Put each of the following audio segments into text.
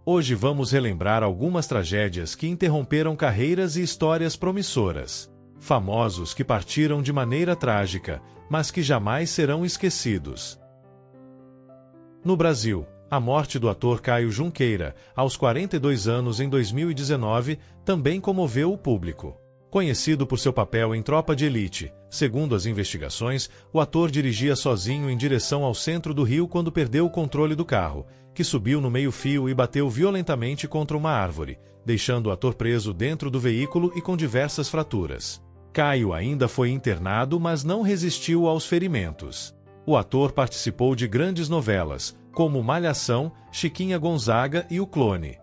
Hoje vamos relembrar algumas tragédias que interromperam carreiras e histórias promissoras. Famosos que partiram de maneira trágica, mas que jamais serão esquecidos. No Brasil, a morte do ator Caio Junqueira, aos 42 anos em 2019, também comoveu o público. Conhecido por seu papel em Tropa de Elite, segundo as investigações, o ator dirigia sozinho em direção ao centro do Rio quando perdeu o controle do carro, que subiu no meio-fio e bateu violentamente contra uma árvore, deixando o ator preso dentro do veículo e com diversas fraturas. Caio ainda foi internado, mas não resistiu aos ferimentos. O ator participou de grandes novelas, como Malhação, Chiquinha Gonzaga e O Clone.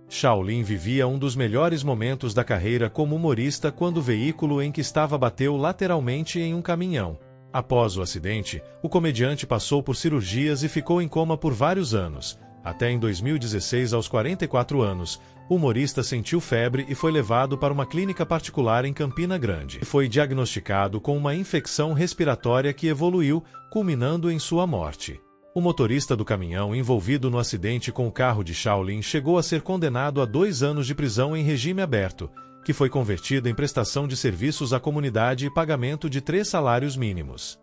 Shaolin vivia um dos melhores momentos da carreira como humorista quando o veículo em que estava bateu lateralmente em um caminhão. Após o acidente, o comediante passou por cirurgias e ficou em coma por vários anos. Até em 2016, aos 44 anos, o humorista sentiu febre e foi levado para uma clínica particular em Campina Grande. Foi diagnosticado com uma infecção respiratória que evoluiu, culminando em sua morte. O motorista do caminhão envolvido no acidente com o carro de Shaolin chegou a ser condenado a 2 anos de prisão em regime aberto, que foi convertida em prestação de serviços à comunidade e pagamento de 3 salários mínimos.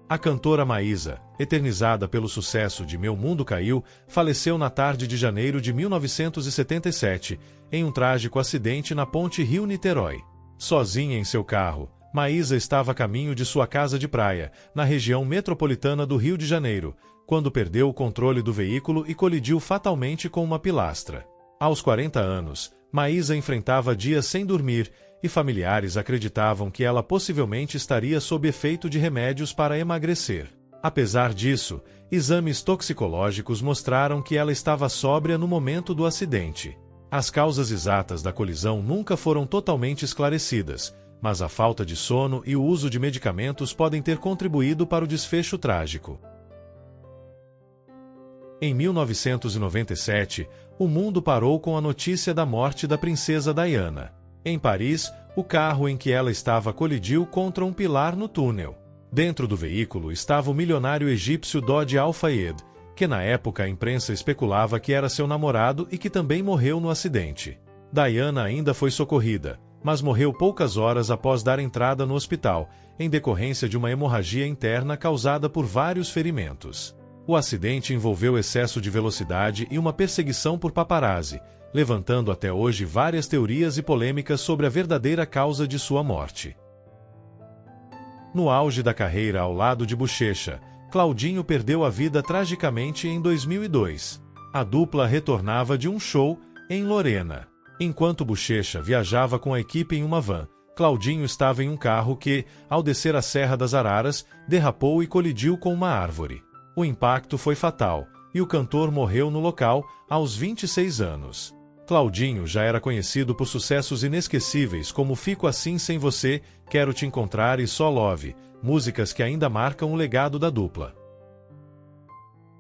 A cantora Maísa, eternizada pelo sucesso de Meu Mundo Caiu, faleceu na tarde de janeiro de 1977, em um trágico acidente na ponte Rio-Niterói. Sozinha em seu carro, Maísa estava a caminho de sua casa de praia, na região metropolitana do Rio de Janeiro, quando perdeu o controle do veículo e colidiu fatalmente com uma pilastra. Aos 40 anos, Maísa enfrentava dias sem dormir, e familiares acreditavam que ela possivelmente estaria sob efeito de remédios para emagrecer. Apesar disso, exames toxicológicos mostraram que ela estava sóbria no momento do acidente. As causas exatas da colisão nunca foram totalmente esclarecidas, mas a falta de sono e o uso de medicamentos podem ter contribuído para o desfecho trágico. Em 1997, o mundo parou com a notícia da morte da princesa Diana. Em Paris, o carro em que ela estava colidiu contra um pilar no túnel. Dentro do veículo estava o milionário egípcio Dodi Al-Fayed, que na época a imprensa especulava que era seu namorado e que também morreu no acidente. Diana ainda foi socorrida, mas morreu poucas horas após dar entrada no hospital, em decorrência de uma hemorragia interna causada por vários ferimentos. O acidente envolveu excesso de velocidade e uma perseguição por paparazzi, levantando até hoje várias teorias e polêmicas sobre a verdadeira causa de sua morte. No auge da carreira ao lado de Bochecha, Claudinho perdeu a vida tragicamente em 2002. A dupla retornava de um show em Lorena. Enquanto Bochecha viajava com a equipe em uma van, Claudinho estava em um carro que, ao descer a Serra das Araras, derrapou e colidiu com uma árvore. O impacto foi fatal, e o cantor morreu no local, aos 26 anos. Claudinho já era conhecido por sucessos inesquecíveis como Fico Assim Sem Você, Quero Te Encontrar e Só Love, músicas que ainda marcam o legado da dupla.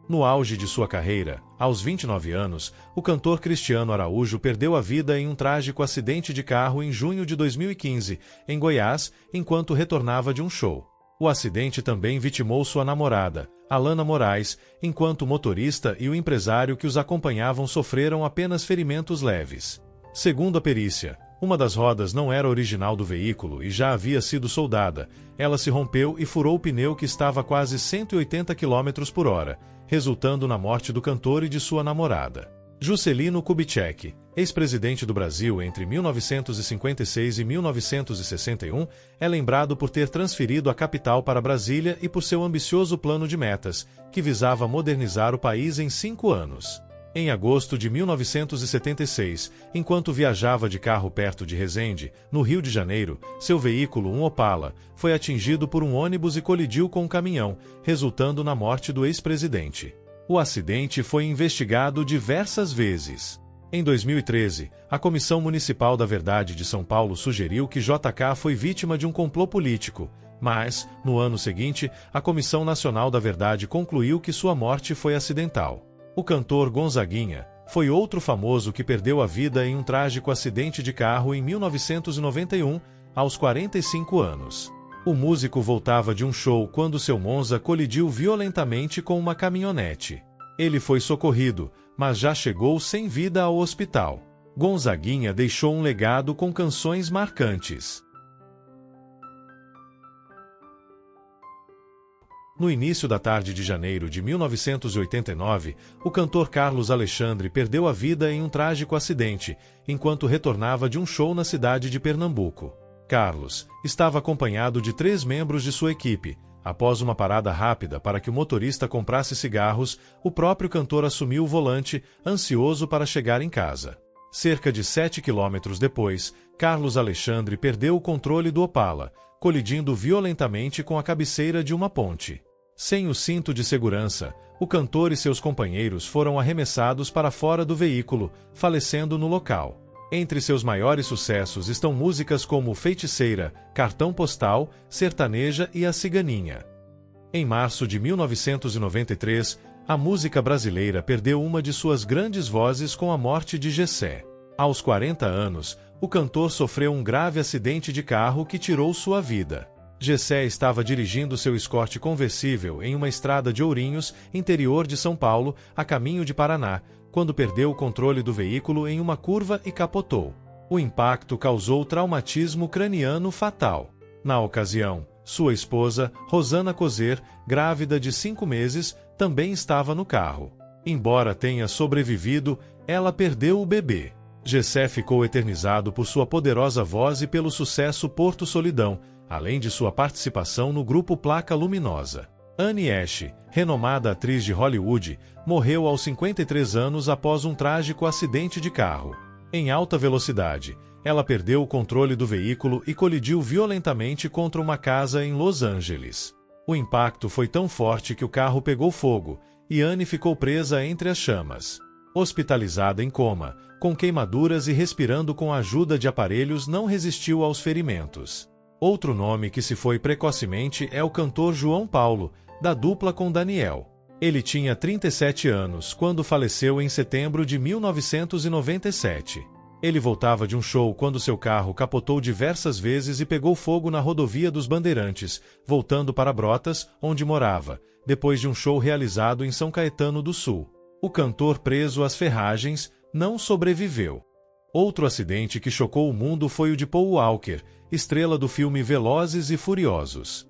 No auge de sua carreira, aos 29 anos, o cantor Cristiano Araújo perdeu a vida em um trágico acidente de carro em junho de 2015, em Goiás, enquanto retornava de um show. O acidente também vitimou sua namorada, Alana Moraes, enquanto o motorista e o empresário que os acompanhavam sofreram apenas ferimentos leves. Segundo a perícia, uma das rodas não era original do veículo e já havia sido soldada. Ela se rompeu e furou o pneu que estava a quase 180 km por hora, resultando na morte do cantor e de sua namorada. Juscelino Kubitschek, ex-presidente do Brasil entre 1956 e 1961, é lembrado por ter transferido a capital para Brasília e por seu ambicioso plano de metas, que visava modernizar o país em 5 anos. Em agosto de 1976, enquanto viajava de carro perto de Resende, no Rio de Janeiro, seu veículo, um Opala, foi atingido por um ônibus e colidiu com um caminhão, resultando na morte do ex-presidente. O acidente foi investigado diversas vezes. Em 2013, a Comissão Municipal da Verdade de São Paulo sugeriu que JK foi vítima de um complô político, mas, no ano seguinte, a Comissão Nacional da Verdade concluiu que sua morte foi acidental. O cantor Gonzaguinha foi outro famoso que perdeu a vida em um trágico acidente de carro em 1991, aos 45 anos. O músico voltava de um show quando seu Monza colidiu violentamente com uma caminhonete. Ele foi socorrido, mas já chegou sem vida ao hospital. Gonzaguinha deixou um legado com canções marcantes. No início da tarde de janeiro de 1989, o cantor Carlos Alexandre perdeu a vida em um trágico acidente, enquanto retornava de um show na cidade de Pernambuco. Carlos estava acompanhado de 3 membros de sua equipe. Após uma parada rápida para que o motorista comprasse cigarros, o próprio cantor assumiu o volante, ansioso para chegar em casa. Cerca de 7 quilômetros depois, Carlos Alexandre perdeu o controle do Opala, colidindo violentamente com a cabeceira de uma ponte. Sem o cinto de segurança, o cantor e seus companheiros foram arremessados para fora do veículo, falecendo no local. Entre seus maiores sucessos estão músicas como Feiticeira, Cartão Postal, Sertaneja e A Ciganinha. Em março de 1993, a música brasileira perdeu uma de suas grandes vozes com a morte de Gessé. Aos 40 anos, o cantor sofreu um grave acidente de carro que tirou sua vida. Gessé estava dirigindo seu Escort conversível em uma estrada de Ourinhos, interior de São Paulo, a caminho de Paraná, quando perdeu o controle do veículo em uma curva e capotou. O impacto causou traumatismo craniano fatal. Na ocasião, sua esposa, Rosana Cozer, grávida de 5 meses, também estava no carro. Embora tenha sobrevivido, ela perdeu o bebê. Gessé ficou eternizado por sua poderosa voz e pelo sucesso Porto Solidão, além de sua participação no grupo Placa Luminosa. Anne Heche, renomada atriz de Hollywood, morreu aos 53 anos após um trágico acidente de carro. Em alta velocidade, ela perdeu o controle do veículo e colidiu violentamente contra uma casa em Los Angeles. O impacto foi tão forte que o carro pegou fogo, e Anne ficou presa entre as chamas. Hospitalizada em coma, com queimaduras e respirando com a ajuda de aparelhos, não resistiu aos ferimentos. Outro nome que se foi precocemente é o cantor João Paulo, da dupla com Daniel. Ele tinha 37 anos quando faleceu em setembro de 1997. Ele voltava de um show quando seu carro capotou diversas vezes e pegou fogo na rodovia dos Bandeirantes, voltando para Brotas, onde morava, depois de um show realizado em São Caetano do Sul. O cantor, preso às ferragens, não sobreviveu. Outro acidente que chocou o mundo foi o de Paul Walker, estrela do filme Velozes e Furiosos.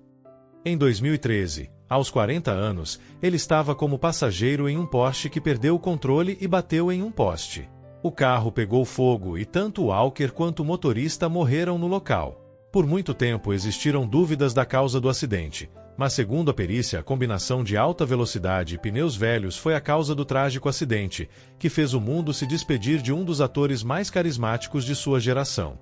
Em 2013, aos 40 anos, ele estava como passageiro em um Porsche que perdeu o controle e bateu em um poste. O carro pegou fogo e tanto Walker quanto o motorista morreram no local. Por muito tempo existiram dúvidas da causa do acidente, mas segundo a perícia, a combinação de alta velocidade e pneus velhos foi a causa do trágico acidente, que fez o mundo se despedir de um dos atores mais carismáticos de sua geração.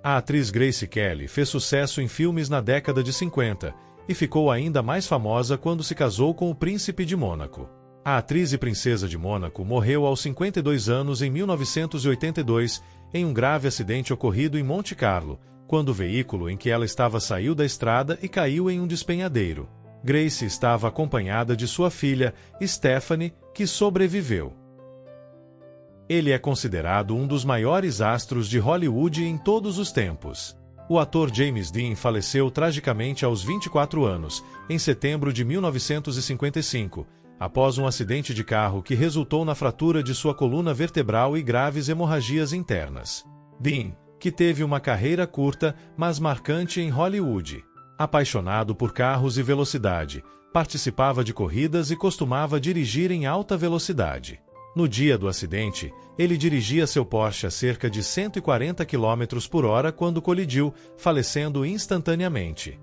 A atriz Grace Kelly fez sucesso em filmes na década de 50 e ficou ainda mais famosa quando se casou com o príncipe de Mônaco. A atriz e princesa de Mônaco morreu aos 52 anos em 1982 em um grave acidente ocorrido em Monte Carlo, quando o veículo em que ela estava saiu da estrada e caiu em um despenhadeiro. Grace estava acompanhada de sua filha, Stephanie, que sobreviveu. Ele é considerado um dos maiores astros de Hollywood em todos os tempos. O ator James Dean faleceu tragicamente aos 24 anos, em setembro de 1955, após um acidente de carro que resultou na fratura de sua coluna vertebral e graves hemorragias internas. Dean, que teve uma carreira curta, mas marcante em Hollywood. Apaixonado por carros e velocidade, participava de corridas e costumava dirigir em alta velocidade. No dia do acidente, ele dirigia seu Porsche a cerca de 140 km por hora quando colidiu, falecendo instantaneamente.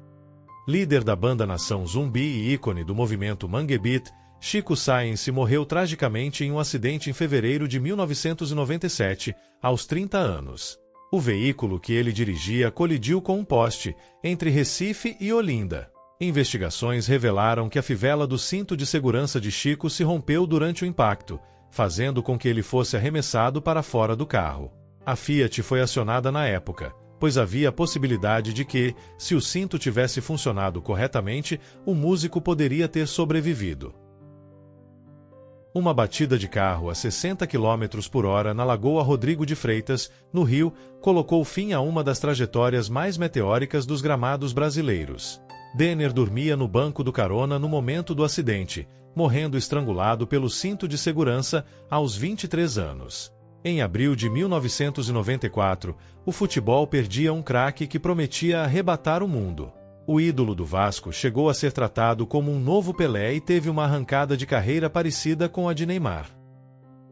Líder da banda Nação Zumbi e ícone do movimento Mangue Beat, Chico Science morreu tragicamente em um acidente em fevereiro de 1997, aos 30 anos. O veículo que ele dirigia colidiu com um poste, entre Recife e Olinda. Investigações revelaram que a fivela do cinto de segurança de Chico se rompeu durante o impacto, fazendo com que ele fosse arremessado para fora do carro. A Fiat foi acionada na época, pois havia a possibilidade de que, se o cinto tivesse funcionado corretamente, o músico poderia ter sobrevivido. Uma batida de carro a 60 km por hora na Lagoa Rodrigo de Freitas, no Rio, colocou fim a uma das trajetórias mais meteóricas dos gramados brasileiros. Denner dormia no banco do carona no momento do acidente, morrendo estrangulado pelo cinto de segurança aos 23 anos. Em abril de 1994, o futebol perdia um craque que prometia arrebatar o mundo. O ídolo do Vasco chegou a ser tratado como um novo Pelé e teve uma arrancada de carreira parecida com a de Neymar.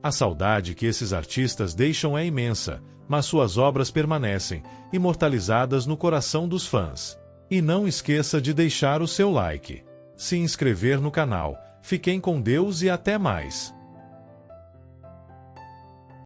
A saudade que esses artistas deixam é imensa, mas suas obras permanecem, imortalizadas no coração dos fãs. E não esqueça de deixar o seu like, se inscrever no canal. Fiquem com Deus e até mais!